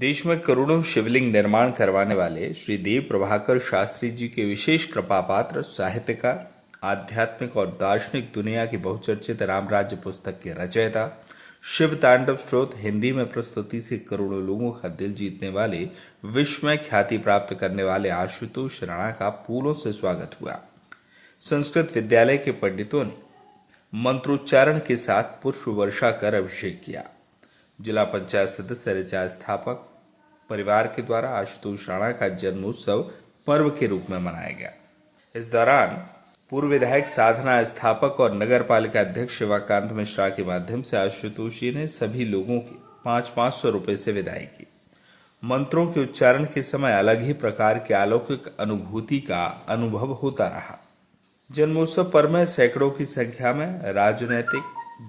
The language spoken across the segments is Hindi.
देश में करोड़ों शिवलिंग निर्माण करवाने वाले श्री देव प्रभाकर शास्त्री जी के विशेष कृपा पात्र साहित्यकार, आध्यात्मिक और दार्शनिक दुनिया की बहुचर्चित रामराज्य पुस्तक के रचयिता, शिव तांडव स्त्रोत हिंदी में प्रस्तुति से करोड़ों लोगों का दिल जीतने वाले, विश्व में ख्याति प्राप्त करने वाले आशुतोष राणा का फूलों से स्वागत हुआ। संस्कृत विद्यालय के पंडितों ने मंत्रोच्चारण के साथ पुष्प वर्षा कर अभिषेक किया। जिला पंचायत सदस्य ऋचा स्थापक परिवार के द्वारा आशुतोष राणा का जन्मोत्सव पर्व के रूप में मनाया गया। इस दौरान पूर्व विधायक साधना स्थापक और नगर पालिका अध्यक्ष शिवाकांत मिश्रा के माध्यम से आशुतोष जी ने सभी लोगों की 500 रुपए से विदाई की। मंत्रों के उच्चारण के समय अलग ही प्रकार की अलौकिक अनुभूति का अनुभव होता रहा। जन्मोत्सव पर्व में सैकड़ों की संख्या में राजनीतिक,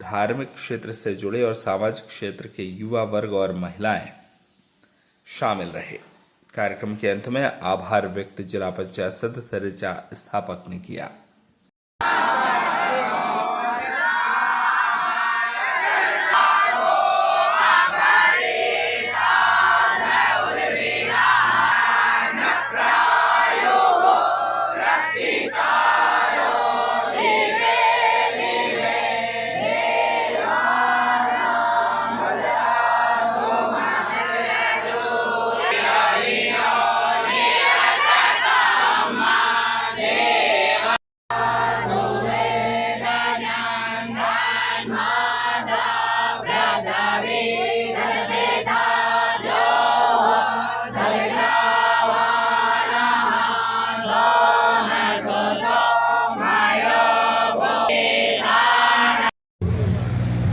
धार्मिक क्षेत्र से जुड़े और सामाजिक क्षेत्र के युवा वर्ग और महिलाएं शामिल रहे। कार्यक्रम के अंत में आभार व्यक्त जिला पंचायत सदस्य ऋचा स्थापक ने किया।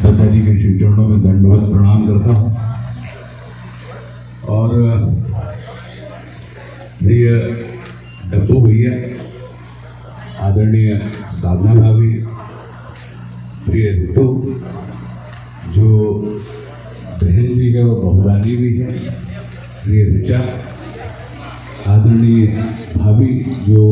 दादाजी के श्री चरणों में दंडवत प्रणाम करता हूँ और प्रिय डब्बू भैया, आदरणीय साधना भाभी, प्रिय ऋतु जो बहन भी है और बहुरानी भी है, प्रिय ऋचा, आदरणीय भाभी जो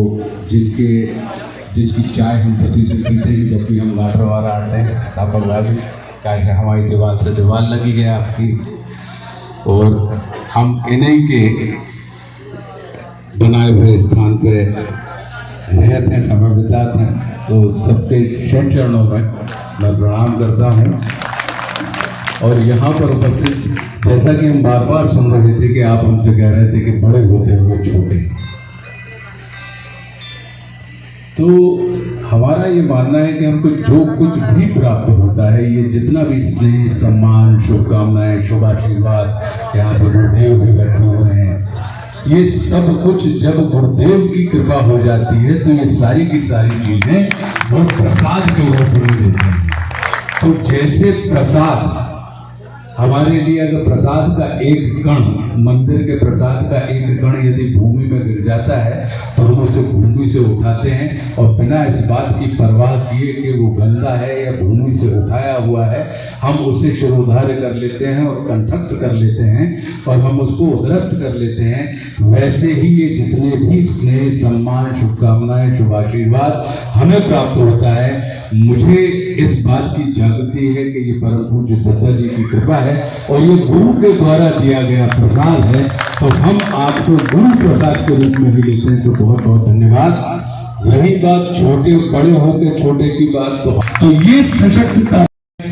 जिनकी चाय हम प्रतिदिन पीते हैं जब भी हम गाटरवारा आते हैं, स्थापक भाभी कैसे हमारी दीवार से दीवार लगी है आपकी, और हम इन्हीं के बनाए हुए स्थान पे रहते हैं, समय बिताते हैं, तो सबके चरणों में मैं प्रणाम करता हूँ। और यहाँ पर उपस्थित, जैसा कि हम बार बार सुन रहे थे कि आप हमसे कह रहे थे कि बड़े होते हुए छोटे, तो हमारा ये मानना है कि हमको जो कुछ भी प्राप्त होता है, ये जितना भी स्नेह, सम्मान, शुभकामनाएं, शुभ आशीर्वाद, यहाँ पे गुरुदेव भी बैठे हुए हैं, ये सब कुछ जब गुरुदेव की कृपा हो जाती है तो ये सारी की सारी चीजें वो प्रसाद के रूप में देते हैं। तो जैसे प्रसाद हमारे लिए, अगर प्रसाद का एक कण, मंदिर के प्रसाद का एक कण यदि भूमि में गिर जाता है तो हम उसे भूमि से उठाते हैं और बिना इस बात की परवाह किए कि वो गंदा है या भूमि से उठाया हुआ है, हम उसे शिरोधार्य कर लेते हैं और कंठस्थ कर लेते हैं और हम उसको उदरस्त कर लेते हैं। वैसे ही ये जितने भी स्नेह, सम्मान, शुभकामनाएं, शुभ आशीर्वाद हमें प्राप्त होता है, मुझे इस बात की जागृति है कि ये परम पूज्य दादाजी की कृपा है और ये गुरु के द्वारा दिया गया प्रसाद है, तो हम आपको गुरु प्रसाद के रूप में भी लेते हैं। तो बहुत बहुत धन्यवाद। रही बात छोटे बड़े होकर छोटे की बात, तो ये सशक्तता,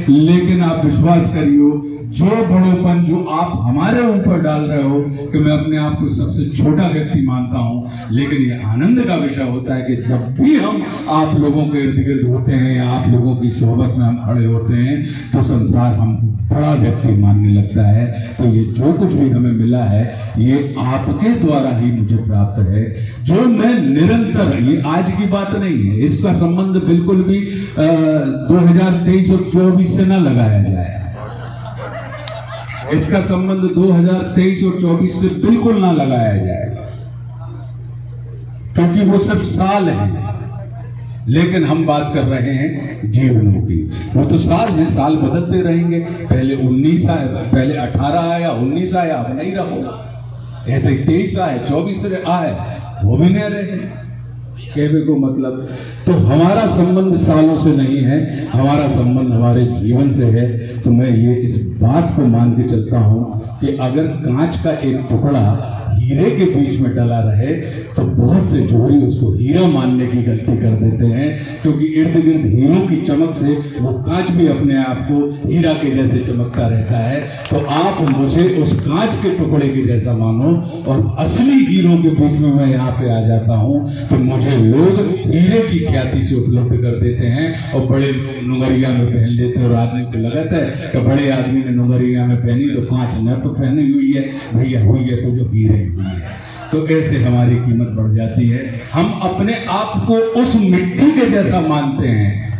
लेकिन आप विश्वास करिए, जो बड़ोपन जो आप हमारे ऊपर डाल रहे हो कि मैं अपने आप को सबसे छोटा व्यक्ति मानता हूं, लेकिन ये आनंद का विषय होता है कि जब भी हम आप लोगों के इर्द गिर्द होते हैं या आप लोगों की सोहबत में हम खड़े होते हैं तो संसार हम बड़ा व्यक्ति मानने लगता है। तो ये जो कुछ भी हमें मिला है ये आपके द्वारा ही मुझे प्राप्त है, जो मैं निरंतर, ये आज की बात नहीं है, इसका संबंध बिल्कुल भी 2023 और 24 से न लगाया जाए। इसका संबंध 2023 और 24 से बिल्कुल ना लगाया जाए, क्योंकि वो सिर्फ साल है, लेकिन हम बात कर रहे हैं जीवनों की। वो तो साल है, साल बदलते रहेंगे, पहले 19 आया, पहले 18 आया, 19 आया, अब नहीं रहो, ऐसे 23 आए, 24 आए, वो भी नहीं रहे। कहने को मतलब तो हमारा संबंध सालों से नहीं है, हमारा संबंध हमारे जीवन से है। तो मैं ये इस बात को मान के चलता हूं कि अगर कांच का एक टुकड़ा हीरे के बीच में डला रहे तो बहुत से जोड़ी उसको हीरा मानने की गलती कर देते हैं, क्योंकि इर्द गिर्द हीरों की चमक से वो कांच भी अपने आप को हीरा के जैसे चमकता रहता है। तो आप मुझे उस कांच के टुकड़े के जैसा मानो और असली हीरों के बीच में मैं यहाँ पे आ जाता हूँ तो मुझे लोग हीरे की ख्याति से उपलब्ध कर देते हैं और बड़े लोग नुंगरिया में पहन लेते हैं। और आदमी को लगता है कि बड़े आदमी ने नुंगरिया में पहनी तो कांच न तो पहनी हुई है भैया, हुई है तो जो हीरे हुई है। तो ऐसे हमारी कीमत बढ़ जाती है। हम अपने आप को उस मिट्टी के जैसा मानते हैं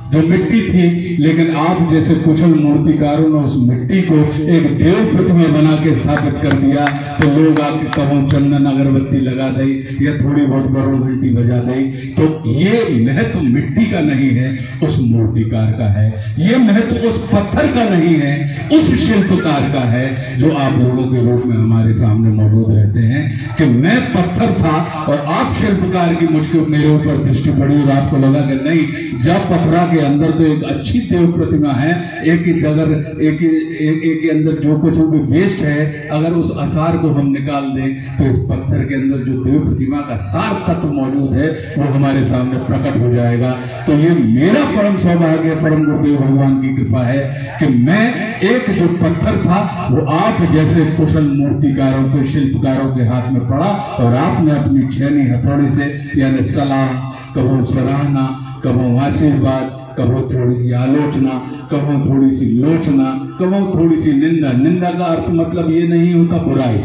जो मिट्टी थी, लेकिन आप जैसे कुशल मूर्तिकारों ने उस मिट्टी को एक देव प्रतिमा बना के स्थापित कर दिया। तो लोग आके कहों चंदन अगरबत्ती लगा दे या थोड़ी बहुत बरोड़ घंटी बजा दे, तो ये महत्व मिट्टी का नहीं है, उस मूर्तिकार का है। ये महत्व उस पत्थर का नहीं है, उस शिल्पकार का है जो आप लोगों के रूप में हमारे सामने मौजूद रहते हैं। कि मैं पत्थर था और आप शिल्पकार की मुझको मेरे ऊपर दृष्टि पड़ी और आपको लगा कि नहीं, जब पत्थरा के अंदर तो एक अच्छी देव प्रतिमा है, एक के अंदर जो कुछ भी वेस्ट है, अगर उस आसार को हम निकाल दें तो इस पत्थर के अंदर जो देव प्रतिमा का सार तत्व मौजूद है वो हमारे सामने प्रकट हो जाएगा। तो ये मेरा परम सौभाग्य, परम गुरुदेव भगवान की कृपा है कि मैं एक जो पत्थर था वो आप जैसे कुशल मूर्तिकारों के शिल्पकारों के हाथ में पड़ा और आपने अपनी छेनी हथौड़ी से यानी सलाह, कहो सराहना, कहो आशीर्वाद, कहो थोड़ी सी आलोचना, कहो थोड़ी सी लोचना, कहो थोड़ी सी निंदा। निंदा का अर्थ मतलब ये नहीं होता बुराई,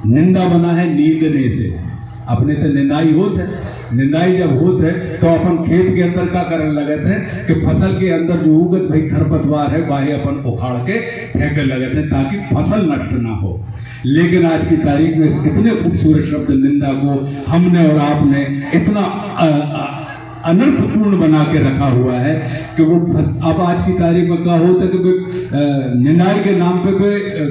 निंदा बना है नींदने से। अपने तो निंदाई होत है, निंदाई जब होत है तो अपन खेत के अंदर क्या करने लगे थे कि फसल के अंदर जो उगत भाई खरपतवार है वाहे अपन उखाड़ के फेंकने लगे थे ताकि फसल नष्ट ना हो। लेकिन आज की तारीख में इतने खूबसूरत शब्द निंदा को हमने और आपने इतना अनर्थपूर्ण बना के रखा हुआ है कि वो अब आज की तारीख में क्या होता है कि निंदाई के नाम पे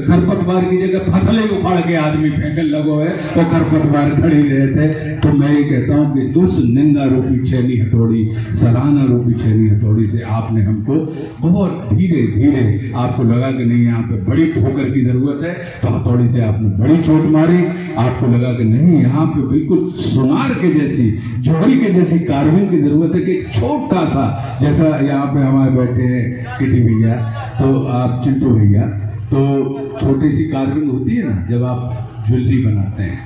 खरपतवार की जगह फसल ही उखाड़ के आदमी फेंकने लगो है तो खरपतवार खड़ी रहते। तो मैं ये कहता हूँ कि उस निंदा रूपी छेनी हथौड़ी, सराहना रूपी छेनी हथौड़ी से आपने हमको बहुत धीरे धीरे, आपको लगा कि नहीं यहाँ पे बड़ी ठोकर की जरूरत है तो हथौड़ी से आपने बड़ी चोट मारी। आपको लगा कि नहीं यहाँ पे बिल्कुल सुनार के जैसी, जोड़ी के जैसी कार्विंग की जरूरत है कि छोटा सा, जैसा यहाँ पे हमारे बैठे हैं किटी भैया, तो आप चिंटू भैया, तो छोटी सी कार्विंग होती है ना जब आप ज्वेलरी बनाते हैं,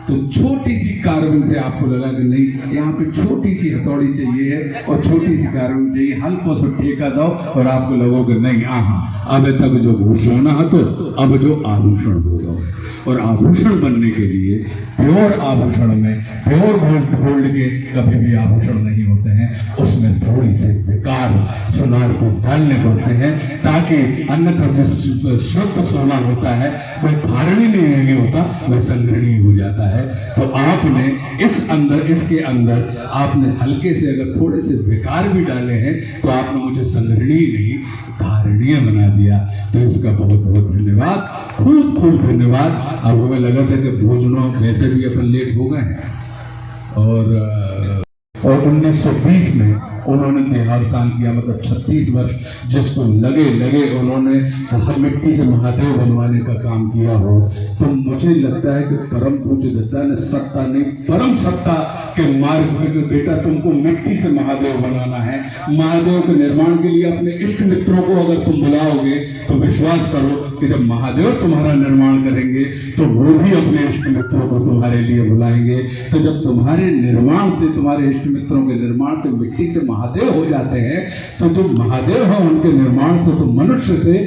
तो छोटी सी कार्विंग से आपको लगा कि नहीं यहाँ पे छोटी सी हथौड़ी चाहिए है और छोटी सी कार्विंग चाहिए, हल्का सा ठेका दो और आपको लगोगे नहीं अब तक जो सोना है तो अब जो आभूषण होगा। और आभूषण बनने के लिए प्योर आभूषण में, प्योर गोल्ड के कभी भी आभूषण नहीं होते हैं, उसमें थोड़ी सी बेकार सोनार को डालने पड़ते हैं ताकि अन्यथा जो शुद्ध सोना होता है वह धारणी नहीं होता, वह संग्रहणीय हो जाता है। तो आपने इसके अंदर आपने हल्के से अगर थोड़े से बेकार भी डाले हैं तो आपने मुझे संग्रहणीय नहीं धारणीय बना दिया। तो इसका बहुत बहुत धन्यवाद, खूब खूब धन्यवाद। अब हमें लगा था कि भोजनों वैसे भी अपन लेट हो गए हैं और 1920 में उन्होंने देहावसान किया, मतलब 36 वर्ष जिसको लगे उन्होंने मिट्टी से महादेव बनवाने का काम किया हो। तो मुझे लगता है कि परम पूज्य दत्ता ने सत्ता नहीं परम सत्ता के मार्ग में बेटा तुमको मिट्टी से महादेव बनाना है। महादेव के निर्माण के लिए अपने इष्ट मित्रों को अगर तुम बुलाओगे तो विश्वास करो कि जब महादेव तुम्हारा निर्माण करेंगे तो वो भी अपने इष्ट मित्रों को तुम्हारे लिए बुलाएंगे। तो जब तुम्हारे निर्माण से, तुम्हारे इष्ट मित्रों के निर्माण से मिट्टी से महादेव हो जाते हैं तो जो महादेव है उनके निर्माण से तो मनुष्य से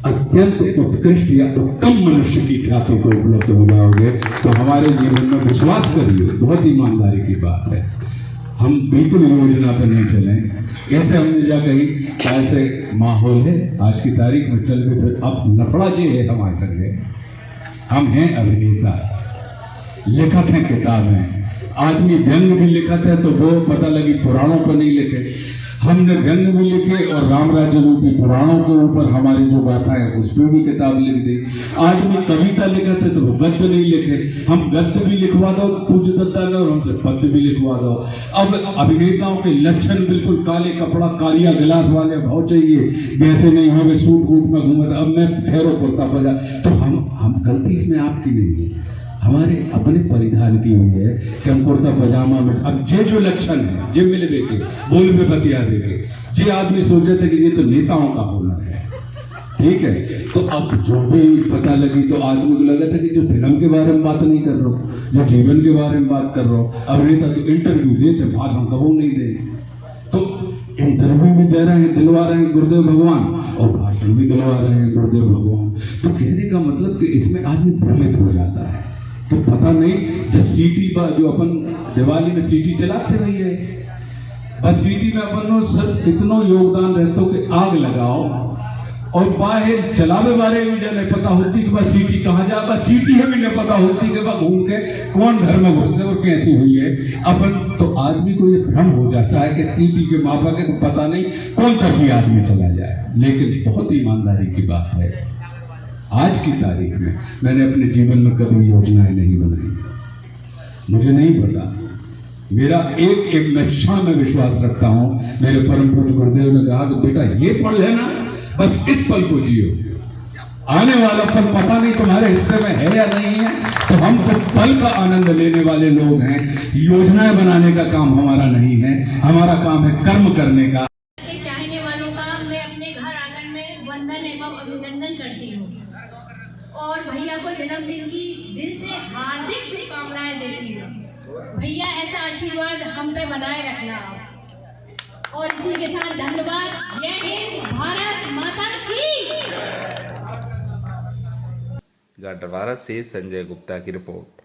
अत्यंत उत्कृष्ट या उत्तम मनुष्य की ख्याति को उपलब्ध हो जाओगे। तो हमारे जीवन में विश्वास करिए, बहुत ईमानदारी की बात है, हम बिल्कुल योजना पर नहीं चलें। ऐसे हमने जा कही ऐसे माहौल है आज की तारीख में चल के फिर अब लफड़ा जी है हमारे संगे। हम हैं अभिनेता, लिखत है किताबें, आदमी व्यंग भी लिखत है तो वो पता लगी पुराणों पर नहीं लिखे। हमने व्यंग भी लिखे और राम राज्य रूपी पुराणों के ऊपर हमारी जो गाथाएं है उस पर भी किताब लिख दी। आज भी कविता लिखे थे तो गद्य नहीं लिखे, हम गद्य भी लिखवा दो पूज्य दत्ता ने और हमसे पद्य भी लिखवा दो। अब अभिनेताओं के लक्षण बिल्कुल काले कपड़ा कालिया गिलास वाले भाव चाहिए, वैसे नहीं हमें सूट वूट में घूमे। अब मैं ठहरो कुर्ता पजा, तो हम गलती इसमें आपकी नहीं है, हमारे अपने परिधान की हुई है कि हम कुर्ता पजामा में। अब जे जो लक्षण है जे मिल के बोल में बतिया देके जे आदमी सोचे थे कि ये तो नेताओं का हुनर है, ठीक है। तो अब जो भी पता लगी तो आदमी को लगा था कि जो फिल्म के बारे में बात नहीं कर रहा हूँ, जो जीवन के बारे में बात कर रहा हूँ। अब नेता तो इंटरव्यू देते, भाषण कबू नहीं दे, तो इंटरव्यू भी दे रहे हैं, दिलवा रहे हैं गुरुदेव भगवान, और भाषण भी दिलवा रहे हैं गुरुदेव भगवान। तो कहने का मतलब कि इसमें आदमी भ्रमित हो जाता है, तो पता नहीं जब सीटी पर जो अपन दिवाली में सीटी चलाते रही है, बस सीटी में अपन सब इतना योगदान रहता हो कि आग लगाओ और बाहर चलावे बारे भी जाने पता होती कि बस सीटी कहाँ जा, बस सीटी हमें नहीं पता होती कि बस घूम के कौन घर में घुसे और कैसी हुई है अपन। तो आदमी को ये भ्रम हो जाता है कि सीटी के मापा के पता नहीं कौन तरफ भी आदमी चला जाए। लेकिन बहुत ईमानदारी की बात है, आज की तारीख में मैंने अपने जीवन में कभी योजनाएं नहीं बनाई, मुझे नहीं पता। मेरा एक नक्शा में विश्वास रखता हूं। मेरे परम पूज्य गुरुदेव ने कहा कि बेटा ये पढ़ लेना, बस इस पल को जियो, आने वाला पल पता नहीं तुम्हारे हिस्से में है या नहीं है। तो हम तो पल का आनंद लेने वाले लोग हैं, योजनाएं बनाने का काम हमारा नहीं है, हमारा काम है कर्म करने का। चाहने वालों का मैं अपने घर आंगन में वंदन एवं अभिनंदन करती हूँ और भैया को जन्मदिन की दिल से हार्दिक शुभकामनाएं देती हूँ। भैया ऐसा आशीर्वाद हम पे बनाए रखना। और इसी के साथ धन्यवाद। जय हिंद, भारत माता की। गाडरवारा से संजय गुप्ता की रिपोर्ट।